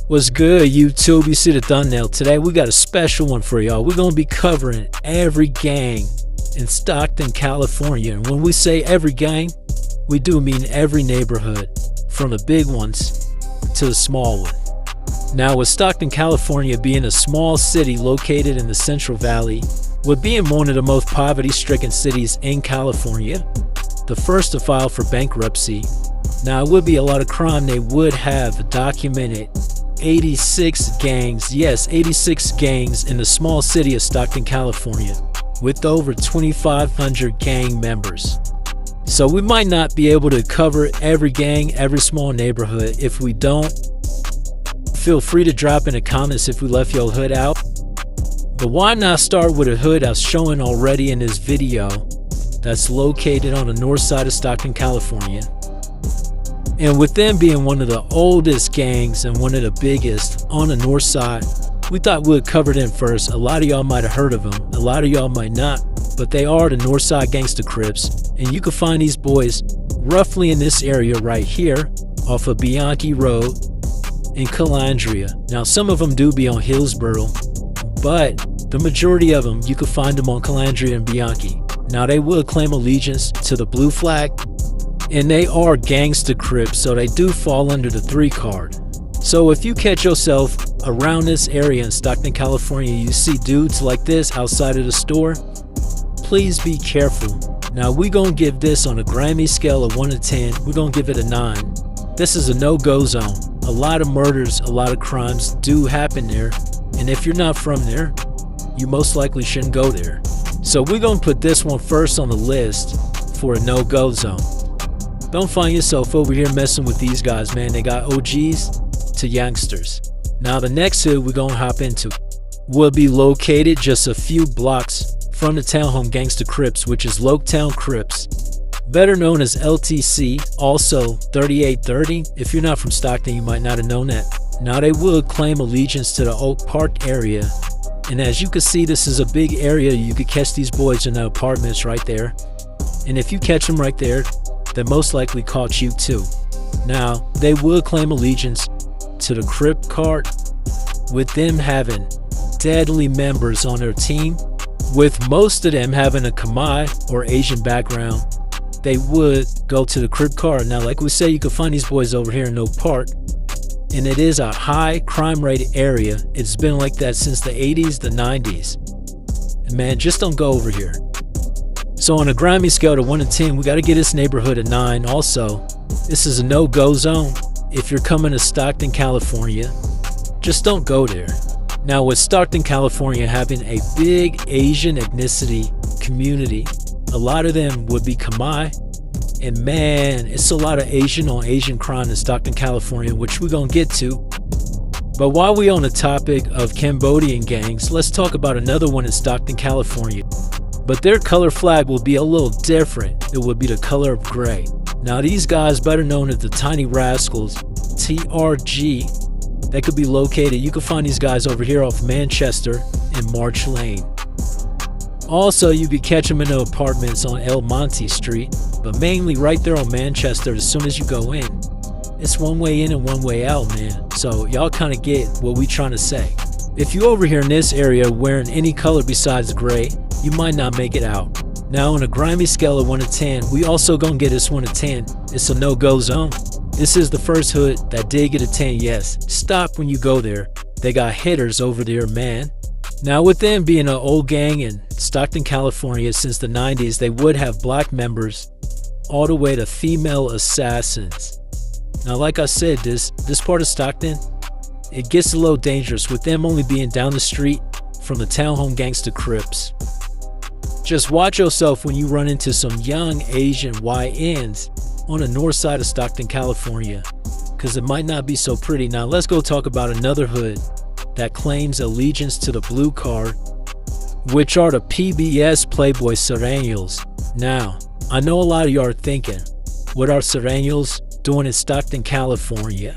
What's good, YouTube? You see the thumbnail. Today we got a special one for y'all. We're gonna be covering every gang in Stockton, California. And when we say every gang, we do mean every neighborhood, from the big ones to the small one. Now, with Stockton, California being a small city located in the Central Valley, with being one of the most poverty-stricken cities in California, the first to file for bankruptcy. Now, it would be a lot of crime. They would have documented 86 gangs, yes, 86 gangs in the small city of Stockton, California, with over 2,500 gang members. So we might not be able to cover every gang, every small neighborhood. If we don't, feel free to drop in the comments if we left your hood out. But why not start with a hood that's showing already in this video, that's located on the north side of Stockton, California. And with them being one of the oldest gangs and one of the biggest on the north side, we thought we'd cover them first. A lot of y'all might have heard of them, a lot of y'all might not, but they are the north side gangster Crips. And you can find these boys roughly in this area right here off of Bianchi Road in Calandria. Now, some of them do be on Hillsborough, but the majority of them, you can find them on Calandria and Bianchi. Now, they will claim allegiance to the blue flag, and they are gangster Crips, so they do fall under the 3 card. So if you catch yourself around this area in Stockton, California, you see dudes like this outside of the store, please be careful. Now, we're gonna give this on a GRIMEY scale of 1 to 10, we're gonna give it a 9. This is a no-go zone. A lot of murders, a lot of crimes do happen there, and if you're not from there, you most likely shouldn't go there. So we're gonna put this one first on the list for a no-go zone. Don't find yourself over here messing with these guys, man. They got OGs to youngsters. Now, the next hood we're gonna hop into will be located just a few blocks from the townhome gangster Crips, which is Loketown Crips, better known as LTC, also 3830. If you're not from Stockton, you might not have known that. Now, they will claim allegiance to the Oak Park area, and as you can see, this is a big area. You could catch these boys in the apartments right there, and if you catch them right there, they most likely caught you too. Now, they will claim allegiance to the Crip card, with them having deadly members on their team, with most of them having a Khmer or Asian background. They would go to the Crip card. Now, like we say, you can find these boys over here in Oak Park, and it is a high crime rate area. It's been like that since the 80s, the 90s. And man, just don't go over here. So on a GRIMEY scale to 1 to 10, we got to get this neighborhood a 9. Also, this is a no-go zone. If you're coming to Stockton, California, just don't go there. Now, with Stockton, California having a big Asian ethnicity community, a lot of them would be Khmer, and man, it's a lot of Asian on Asian crime in Stockton, California, which we're gonna get to. But while we're on the topic of Cambodian gangs, let's talk about another one in Stockton, California. But their color flag will be a little different. It will be the color of gray. Now, these guys, better known as the Tiny Rascals, TRG, they could be located, you can find these guys over here off Manchester and March Lane. Also, you could catch them in the apartments on El Monte Street, but mainly right there on Manchester. As soon as you go in, it's one way in and one way out, man. So y'all kind of get what we trying to say. If you over here in this area wearing any color besides gray, you might not make it out. Now, on a GRIMEY scale of 1 to 10, we also gonna get this one a 10. It's a no-go zone. This is the first hood that did get a 10, yes. Stop when you go there. They got hitters over there, man. Now, with them being an old gang in Stockton, California since the 90s, they would have black members all the way to female assassins. Now, like I said, this part of Stockton, it gets a little dangerous with them only being down the street from the townhome gangster Crips. Just watch yourself when you run into some young Asian YNs on the north side of Stockton, California, because it might not be so pretty. Now, let's go talk about another hood that claims allegiance to the blue card, which are the PBS Playboy Serranials. Now, I know a lot of y'all are thinking, what are Serranials doing in Stockton, California?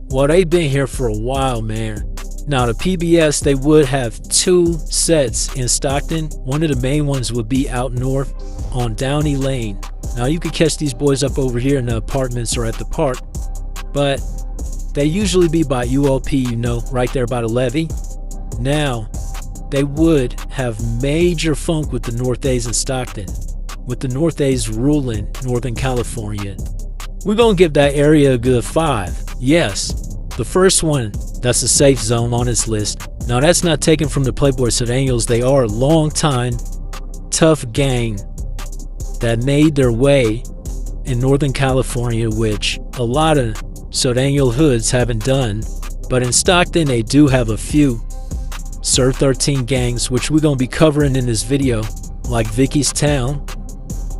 Well, they've been here for a while, man. Now, the PBS, they would have 2 sets in Stockton. One of the main ones would be out north on Downey Lane. Now, you could catch these boys up over here in the apartments or at the park, but They usually be by ULP, you know, right there by the levee. Now, they would have major funk with the North A's in Stockton, with the North A's ruling Northern California. We're gonna give that area a good 5. Yes, the first one, that's a safe zone on this list. Now that's not taken from the Playboy Sardaniels. They are a long time, tough gang that made their way in Northern California, which a lot of Sardaniel hoods haven't done. But in Stockton, they do have a few Sir 13 gangs, which we're going to be covering in this video, like Vicky's Town,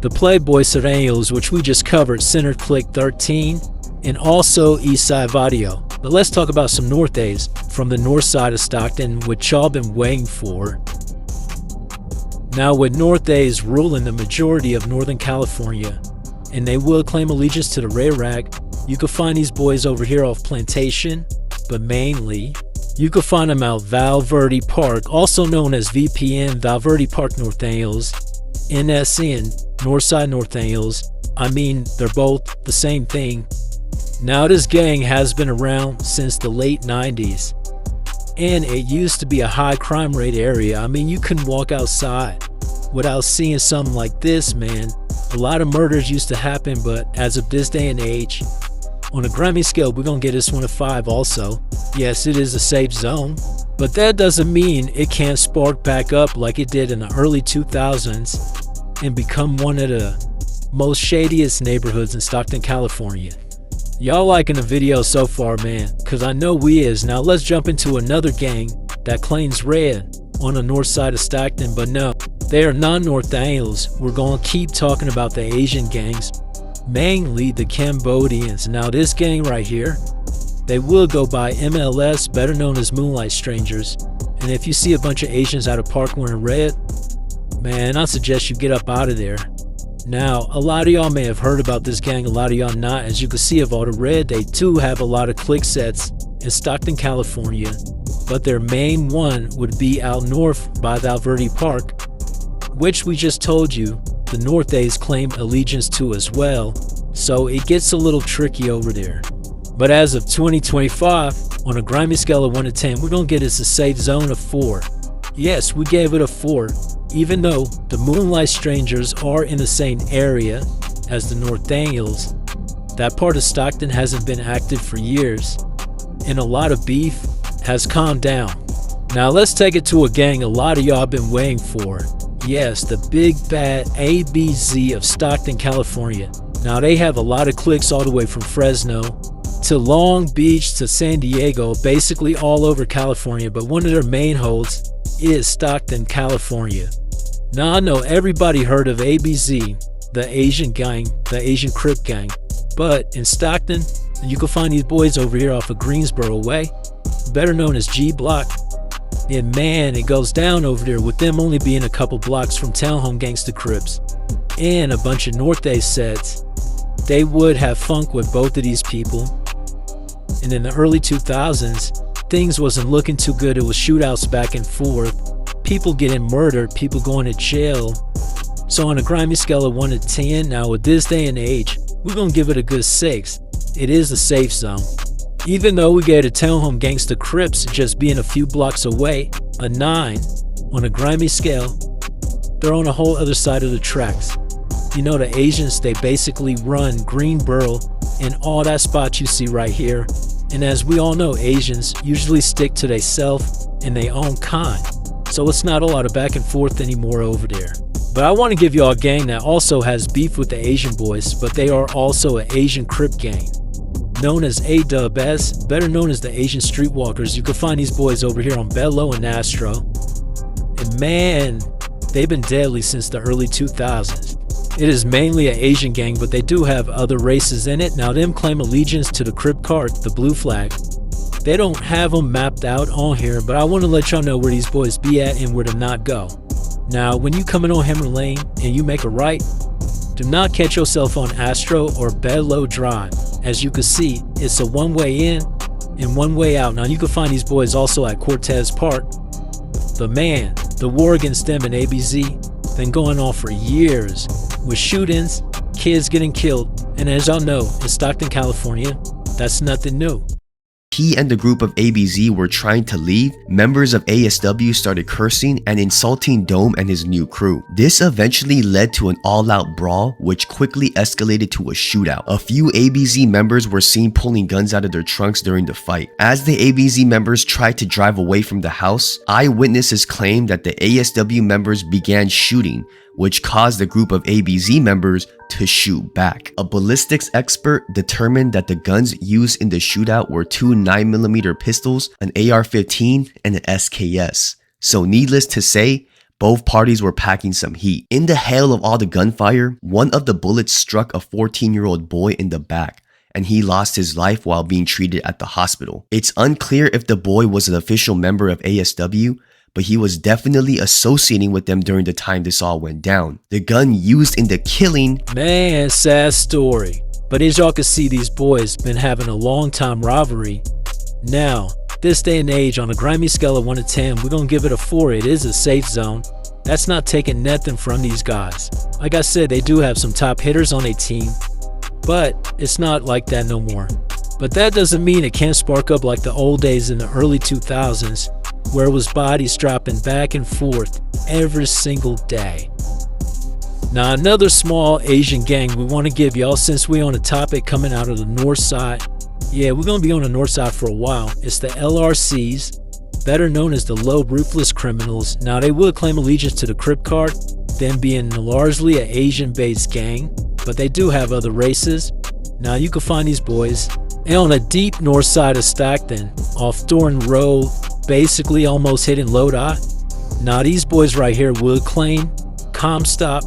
the Playboy Sardaniels, which we just covered, Center Click 13, and also Eastside Vadio. But let's talk about some North A's from the north side of Stockton, which y'all been waiting for. Now, with North A's ruling the majority of Northern California, and they will claim allegiance to the Red Rag, you can find these boys over here off Plantation, but mainly you can find them out Val Verde Park, also known as VPN, Val Verde Park Northaniels, NSN, Northside Northaniels. I mean, they're both the same thing. Now, this gang has been around since the late 90s, and it used to be a high crime rate area. I mean, you couldn't walk outside without seeing something like this, man. A lot of murders used to happen, but as of this day and age, on a grimy scale, we're gonna get this one a 5 also. Yes, it is a safe zone, but that doesn't mean it can't spark back up like it did in the early 2000s and become one of the most shadiest neighborhoods in Stockton, California. Y'all liking the video so far, man, because I know we is. Now let's jump into another gang that claims red on the north side of Stockton, but no, they are non-Northaniels. We're going to keep talking about the Asian gangs, mainly the Cambodians. Now this gang right here, they will go by MLS, better known as Moonlight Strangers. And if you see a bunch of Asians at a park wearing red, man, I suggest you get up out of there. Now, a lot of y'all may have heard about this gang, a lot of y'all not. As you can see of all the red, they too have a lot of click sets in Stockton, California. But their main one would be out north by Val Verde Park, which we just told you the North A's claim allegiance to as well. So it gets a little tricky over there. But as of 2025, on a grimy scale of 1 to 10, we're going to get us a safe zone of 4. Yes, we gave it a 4. Even though the Moonlight Strangers are in the same area as the Northaniels, that part of Stockton hasn't been active for years, and a lot of beef has calmed down. Now let's take it to a gang a lot of y'all been waiting for. Yes, the big bad ABZ of Stockton, California. Now they have a lot of clicks all the way from Fresno to Long Beach to San Diego, basically all over California, but one of their main holds is Stockton, California. Now I know everybody heard of ABZ, the Asian gang, the Asian Crip gang, but in Stockton, you can find these boys over here off of Greensboro Way, better known as G Block. And man, it goes down over there with them only being a couple blocks from Townhome Gangsta Crips and a bunch of North A sets. They would have funk with both of these people. And in the early 2000s, things wasn't looking too good. It was shootouts back and forth, people getting murdered, people going to jail. So on a grimy scale of 1 to 10, now with this day and age, we're gonna give it a good 6. It is a safe zone. Even though we gave the Townhome Gangsta Crips just being a few blocks away a 9 on a grimy scale, they're on a whole other side of the tracks. You know, the Asians, they basically run Greenboro and all that spot you see right here. And as we all know, Asians usually stick to theyself and their own kind. So it's not a lot of back and forth anymore over there. But I want to give y'all a gang that also has beef with the Asian boys, but they are also an Asian Crip gang, known as AWS, better known as the Asian Streetwalkers. You can find these boys over here on Bello and Astro. And man, they've been deadly since the early 2000s. It is mainly an Asian gang, but they do have other races in it. Now them claim allegiance to the Crip card, the blue flag. They don't have them mapped out on here, but I want to let y'all know where these boys be at and where to not go. Now, when you come in on Hammer Lane and you make a right, do not catch yourself on Astro or Bedlow Drive. As you can see, it's a one-way in and one-way out. Now, you can find these boys also at Cortez Park. But man, the war against them and ABZ been going on for years, with shootings, kids getting killed, and as y'all know, in Stockton, California, that's nothing new. he and the group of ABZ were trying to leave, members of ASW started cursing and insulting Dome and his new crew. This eventually led to an all-out brawl, which quickly escalated to a shootout. A few ABZ members were seen pulling guns out of their trunks during the fight. As the ABZ members tried to drive away from the house, eyewitnesses claimed that the ASW members began shooting, which caused the group of ABZ members to shoot back. A ballistics expert determined that the guns used in the shootout were two 9mm pistols, an AR-15, and an SKS. So needless to say, both parties were packing some heat. In the hail of all the gunfire, one of the bullets struck a 14-year-old boy in the back, and he lost his life while being treated at the hospital. It's unclear if the boy was an official member of ASW, but he was definitely associating with them during the time this all went down. The gun used in the killing... Man, sad story. But as y'all can see, these boys been having a long time rivalry. Now, this day and age, on a grimy scale of 1 to 10, we're gonna give it a 4. It is a safe zone. That's not taking nothing from these guys. Like I said, they do have some top hitters on their team, but it's not like that no more. But that doesn't mean it can't spark up like the old days in the early 2000s, where it was bodies dropping back and forth every single day. Now, another small Asian gang we want to give y'all, since we're on a topic coming out of the north side. Yeah, we're going to be on the north side for a while. It's the LRCs, better known as the Low Ruthless Criminals. Now, they would claim allegiance to the Crip card, them being largely an Asian-based gang, but they do have other races. Now, you can find these boys and on the deep north side of Stockton, off Thornton Road, basically almost hitting Lodi. Now, these boys right here would claim Comstop.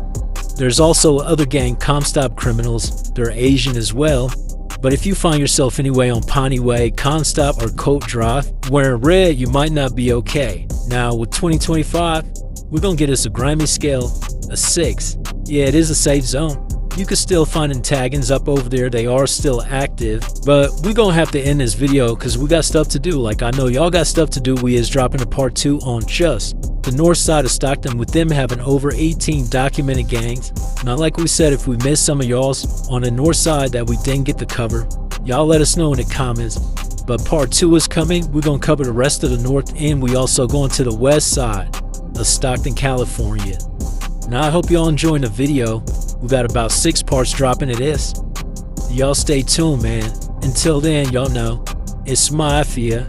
There's also other gang, Comstop criminals. They're Asian as well. But if you find yourself anyway on Pawnee Way, Comstop, or Coat Drive, wearing red, you might not be okay. Now, with 2025, we're gonna get us a grimy scale, a 6. Yeah, it is a safe zone. You can still find antagonists up over there. They are still active, but we're gonna have to end this video because we got stuff to do. Like, I know y'all got stuff to do. We is dropping a part 2 on just the north side of Stockton, with them having over 18 documented gangs. Now, like we said, if we missed some of y'all's on the north side that we didn't get to cover, y'all let us know in the comments. But part 2 is coming. We're gonna cover the rest of the north end. We also going to the west side of Stockton, California. Now, I hope y'all enjoying the video. We got about 6 parts dropping of this. Y'all stay tuned, man. Until then, y'all know, it's MAFIA.